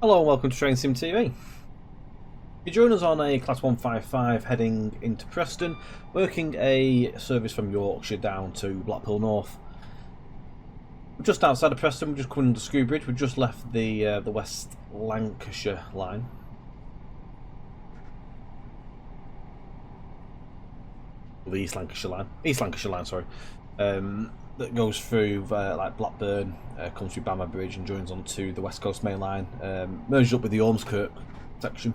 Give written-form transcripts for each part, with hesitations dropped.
Hello and welcome to Train Sim TV. You join us on a Class 155 heading into Preston, working a service from Yorkshire down to Blackpool North. We're just outside of Preston, we're just coming under Skewbridge. We've just left the West Lancashire line. The East Lancashire line, sorry. That goes through like Blackburn, comes through Bama Bridge and joins onto the West Coast Main Line, merged up with the Ormskirk section.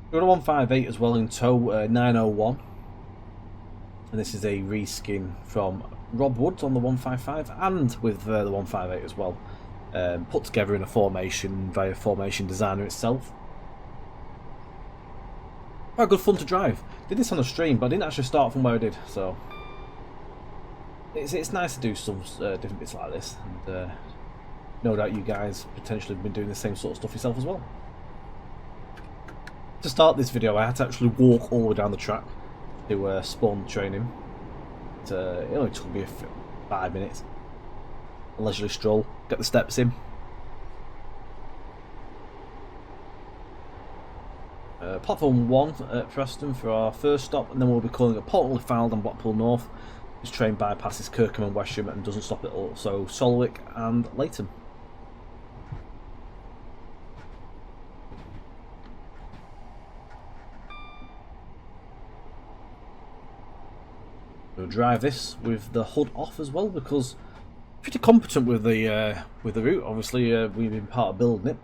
We've got a 158 as well in tow, 901, and this is a reskin from Rob Woods on the 155 and with the 158 as well, put together in a formation via Formation Designer itself. Quite good fun to drive. Did this on a stream, but I didn't actually start from where I did, so it's nice to do some different bits like this, and no doubt you guys potentially have been doing the same sort of stuff yourself as well. To start this video, I had to actually walk all the way down the track to spawn training. It only took me 5 minutes. A leisurely stroll, get the steps in. Platform 1 at Preston for our first stop, and then we'll be calling at Portland Filed and Blackpool North. This train bypasses Kirkham and Wesham and doesn't stop at all, so Solwick and Leighton. We'll drive this with the hood off as well because pretty competent with the route. Obviously, we've been part of building it.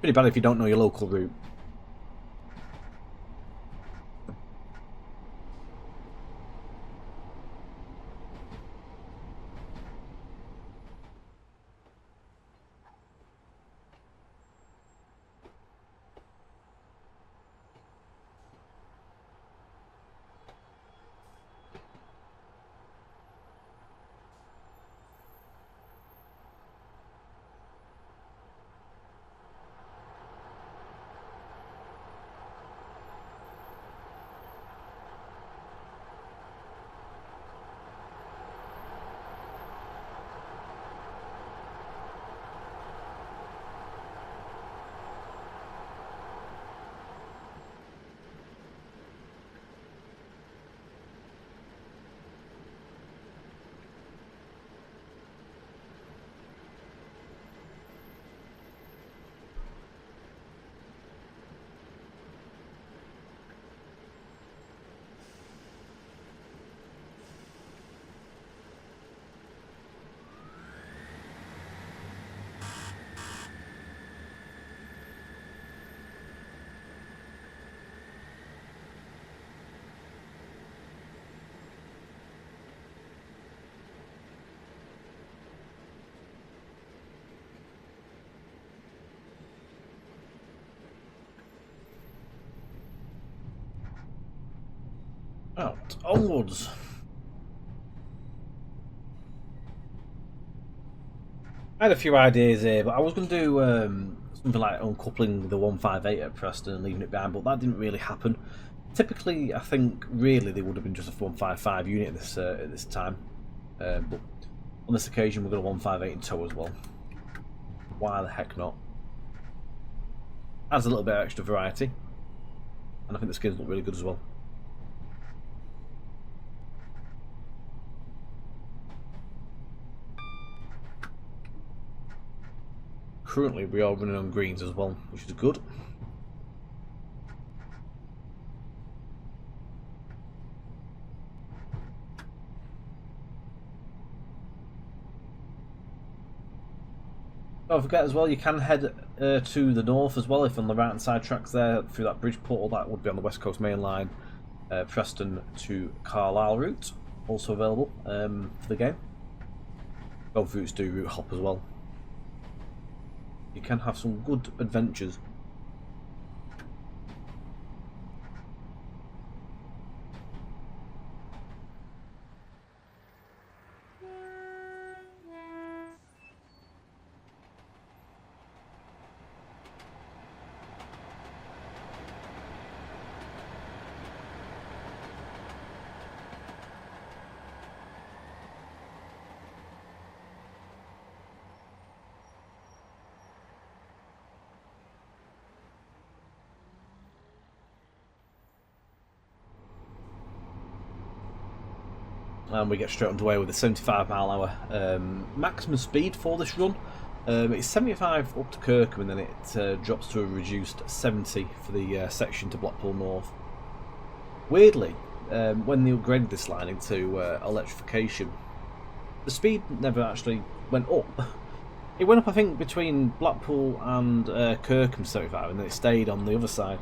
Pretty bad if you don't know your local route. Out onwards. I had a few ideas here, but I was going to do something like uncoupling the 158 at Preston and leaving it behind, but that didn't really happen. Typically, I think really they would have been just a 155 unit at this time, but on this occasion we've got a 158 in tow as well. Why the heck not? Adds a little bit of extra variety, and I think the skins look really good as well. Currently we are running on greens as well, which is good. Don't forget as well, you can head to the north as well if on the right hand side tracks there through that bridge portal. That would be on the West Coast Main Line, Preston to Carlisle route, also available for the game. Both routes do route hop as well. You can have some good adventures. and we get straight underway with a 75 mph maximum speed for this run. It's 75 up to Kirkham, and then it drops to a reduced 70 for the section to Blackpool North. Weirdly, when they upgraded this line into electrification, the speed never actually went up. It went up, I think, between Blackpool and Kirkham 75, and then it stayed on the other side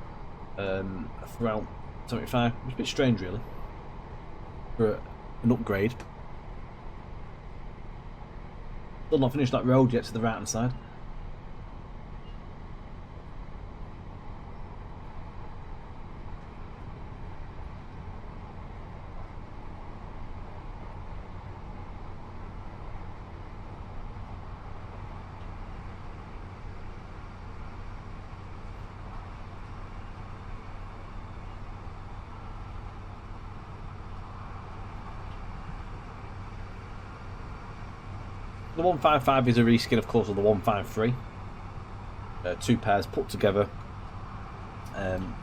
throughout 75. It was a bit strange, really, for an upgrade. Still not finished that road yet to the right hand side. The 155 is a reskin, of course, of the 153. Two pairs put together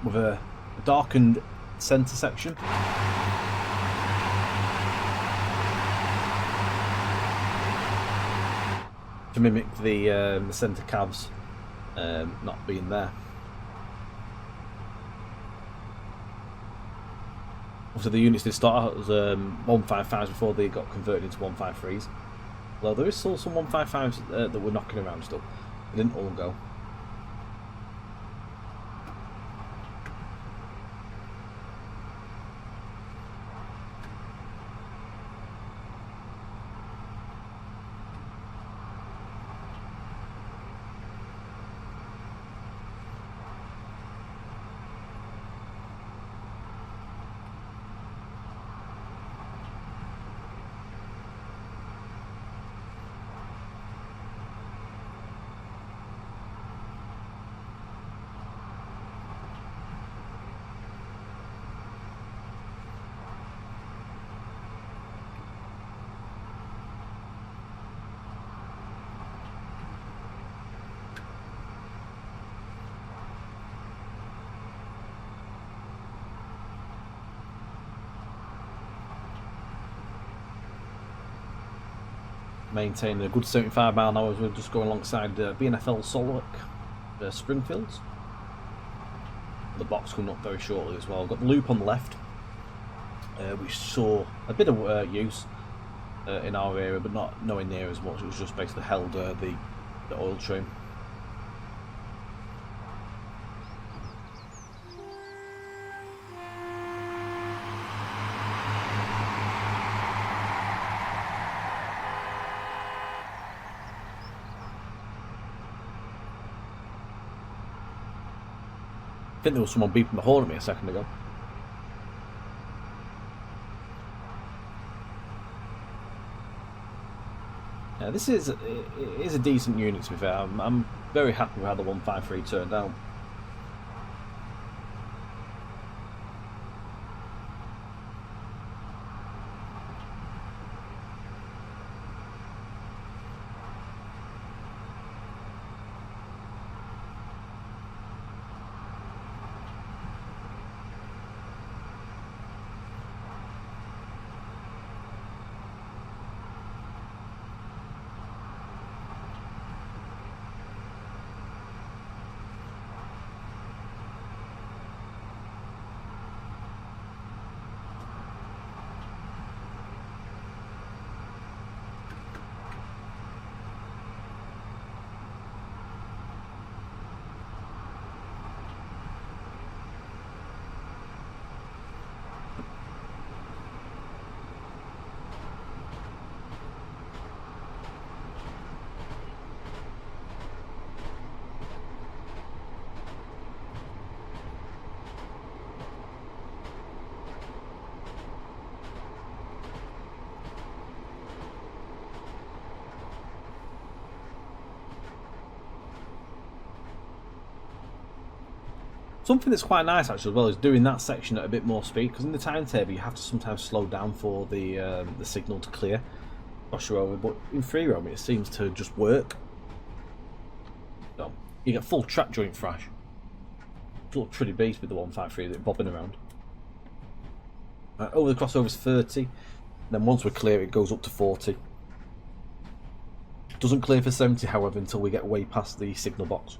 with a darkened centre section. To mimic the centre cabs not being there. Also, the units did start out as 155s before they got converted into 153s. Well, there is still some 155s that were knocking around still. They didn't all go. Maintaining a good 75 mile an hour as we're just going alongside BNFL Solwick, Springfields. The box coming up very shortly as well. Got the loop on the left, which saw a bit of use in our area, but not nowhere near as much. It was just basically held the oil train. I think there was someone beeping the horn at me a second ago. Yeah, this is a decent unit, to be fair. I'm very happy with how the 153 turned out. Something that's quite nice actually as well is doing that section at a bit more speed, because in the timetable you have to sometimes slow down for the signal to clear cross you over, but in free roaming it seems to just work. So you get full track joint thrash. It's a little pretty beast with the 153 that bobbing around. Over the crossovers 30, Then once we're clear, it goes up to 40. Doesn't clear for 70, however, until we get way past the signal box.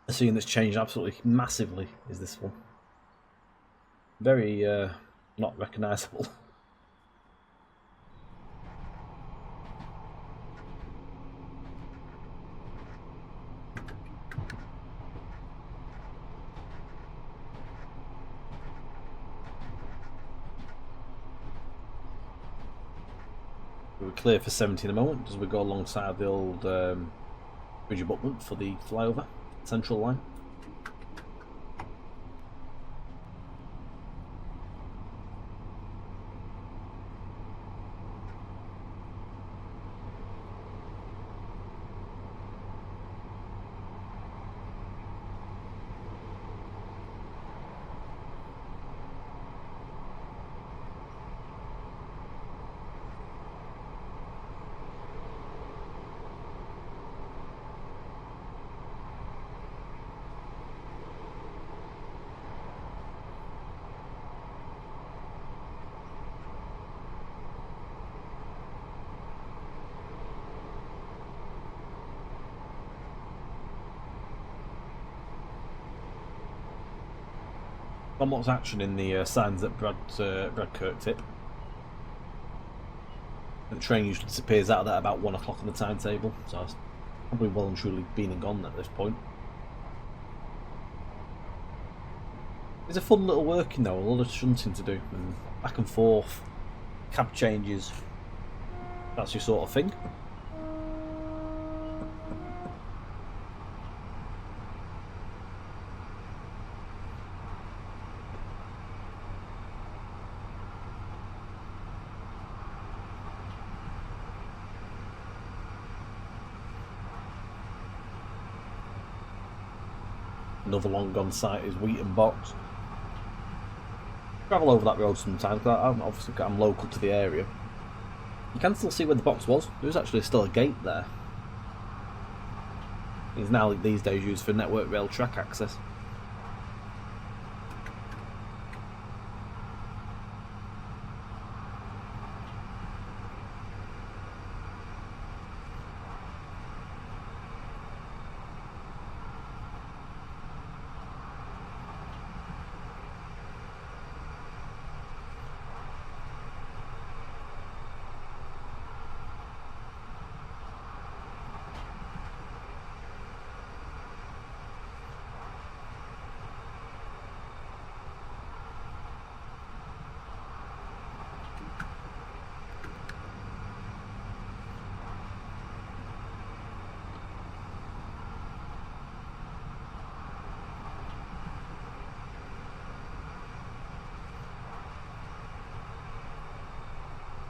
A scene that's changed absolutely massively is this one. Very not recognisable. We're clear for 70 in a moment as we go alongside the old bridge abutment for the flyover central line. Not much action in the signs that Brad Kirk tip. The train usually disappears out of that about 1 o'clock on the timetable, so it's probably well and truly been and gone at this point. It's a fun little working though, a lot of shunting to do, and back and forth, cab changes, that's your sort of thing. Another long gone site is Wheaton Box. Travel over that road sometimes because I'm local to the area. You can still see where the box was. There's actually still a gate there. It's now these days used for network rail track access.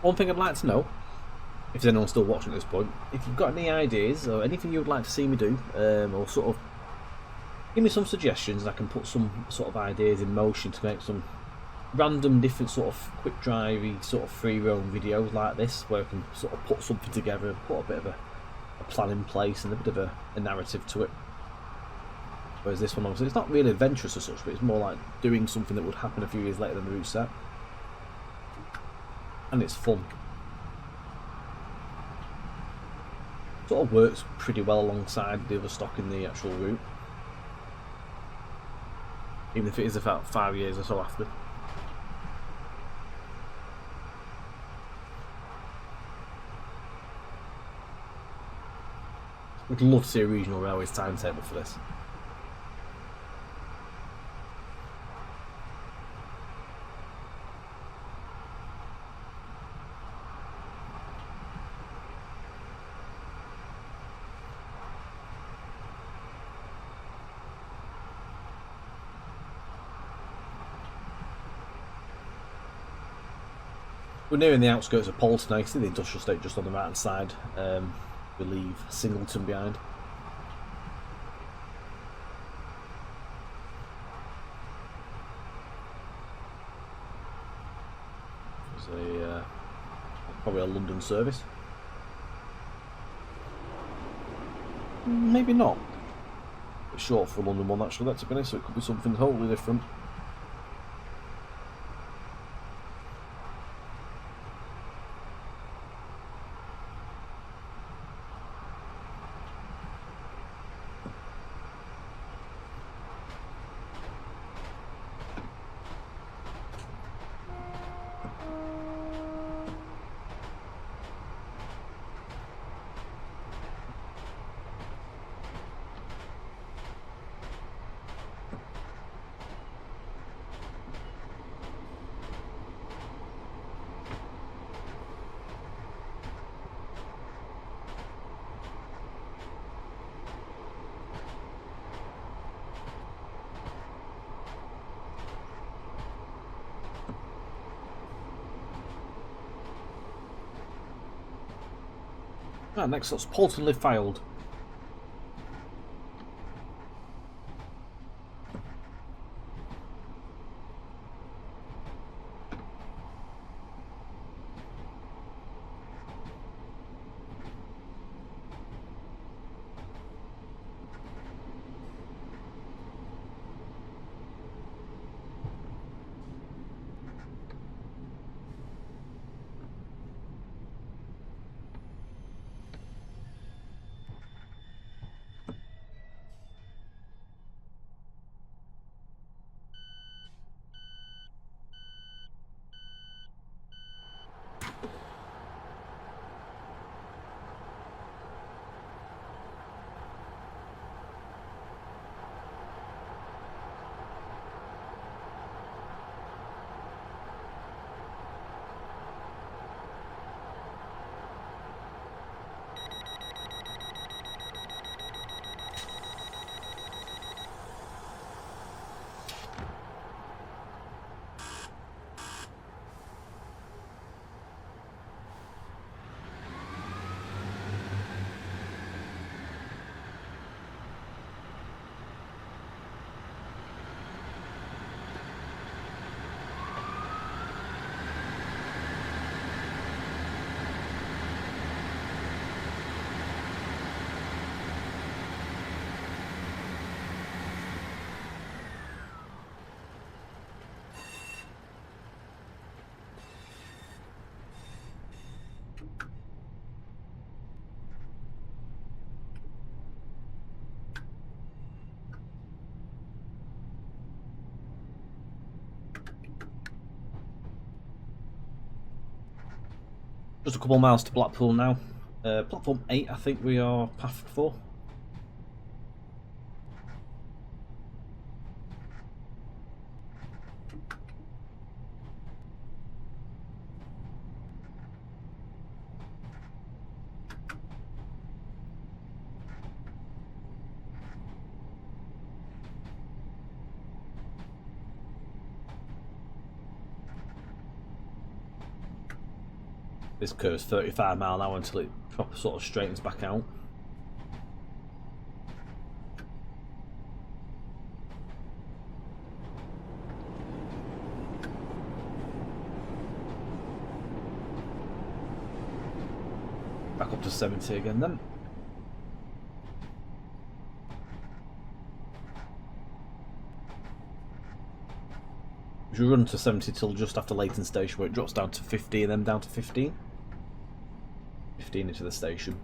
One thing I'd like to know, if there's anyone still watching at this point, if you've got any ideas or anything you would like to see me do, or sort of give me some suggestions, and I can put some sort of ideas in motion to make some random different sort of quick drivey sort of free roam videos like this, where I can sort of put something together and put a bit of a plan in place and a bit of a narrative to it. Whereas this one, obviously, it's not really adventurous as such, but it's more like doing something that would happen a few years later than the route set. And it's fun. Sort of works pretty well alongside the other stock in the actual route, even if it is about 5 years or so after. Would love to see a regional railways timetable for this. We're nearing the outskirts of Poleston. I see the industrial estate just on the right hand side. We leave Singleton behind. There's probably a London service. Maybe not. It's short for a London one actually, that's to be honest, so it could be something totally different. Right, next up's Polton Liveried. Just a couple of miles to Blackpool now. Platform 8 I think we are path for. This curve's 35 mile an hour until it proper sort of straightens back out. Back up to 70 again then. We should run to 70 till just after Leighton Station where it drops down to 50 and then down to 15. 15 into the station.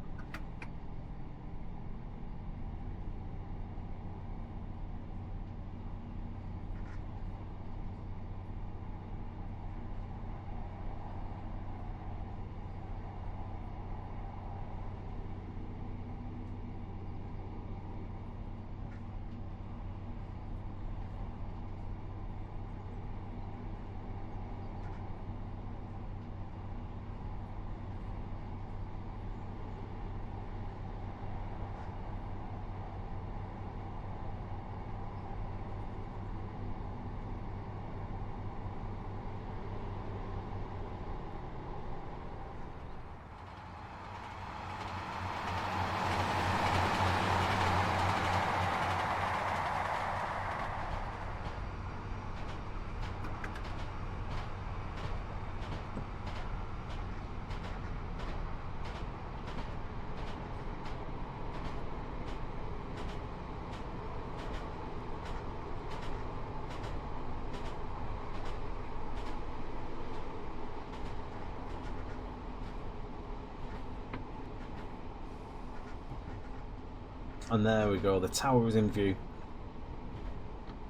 And there we go, the tower is in view.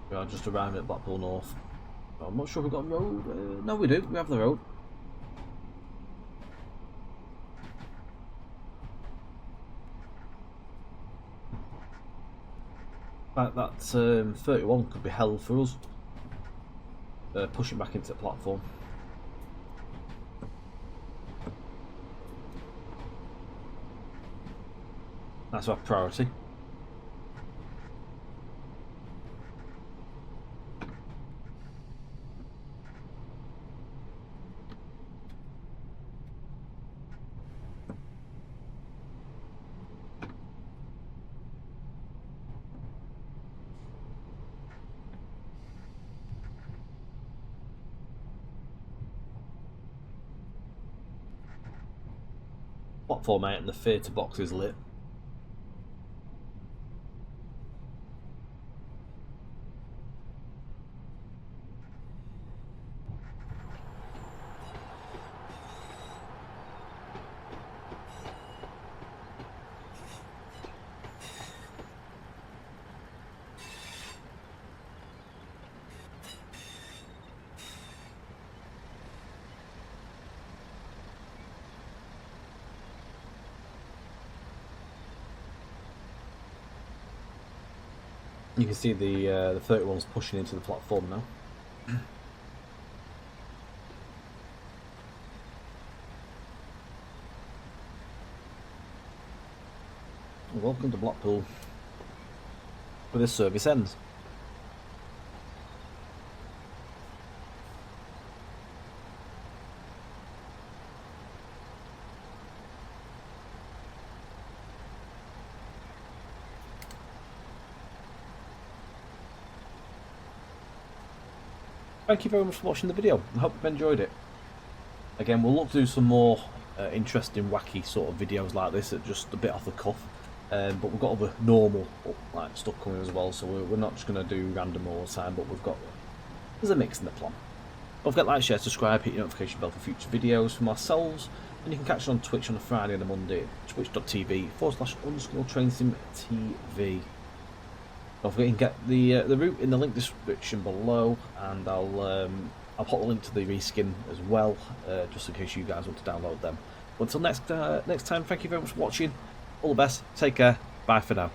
We are just arrived at Blackpool North. I'm not sure if we've got a road. No, we do. We have the road. That 31 could be hell for us. Pushing back into the platform. That's our priority. Platform 8 and the theatre box is lit. You can see the 31's pushing into the platform now. Welcome to Blackpool, where this service ends. Thank you very much for watching the video. I hope you've enjoyed it. Again, we'll look to do some more interesting, wacky sort of videos like this, that just a bit off the cuff. But we've got other normal like stuff coming as well, so we're not just going to do random all the time. But there's a mix in the plan. Don't forget to like, share, subscribe, hit your notification bell for future videos from ourselves, and you can catch us on Twitch on a Friday and a Monday, twitch.tv/_TrainSimTV. Don't forget you can get the route in the link description below, and I'll put the link to the reskin as well, just in case you guys want to download them. But until next time, thank you very much for watching. All the best. Take care. Bye for now.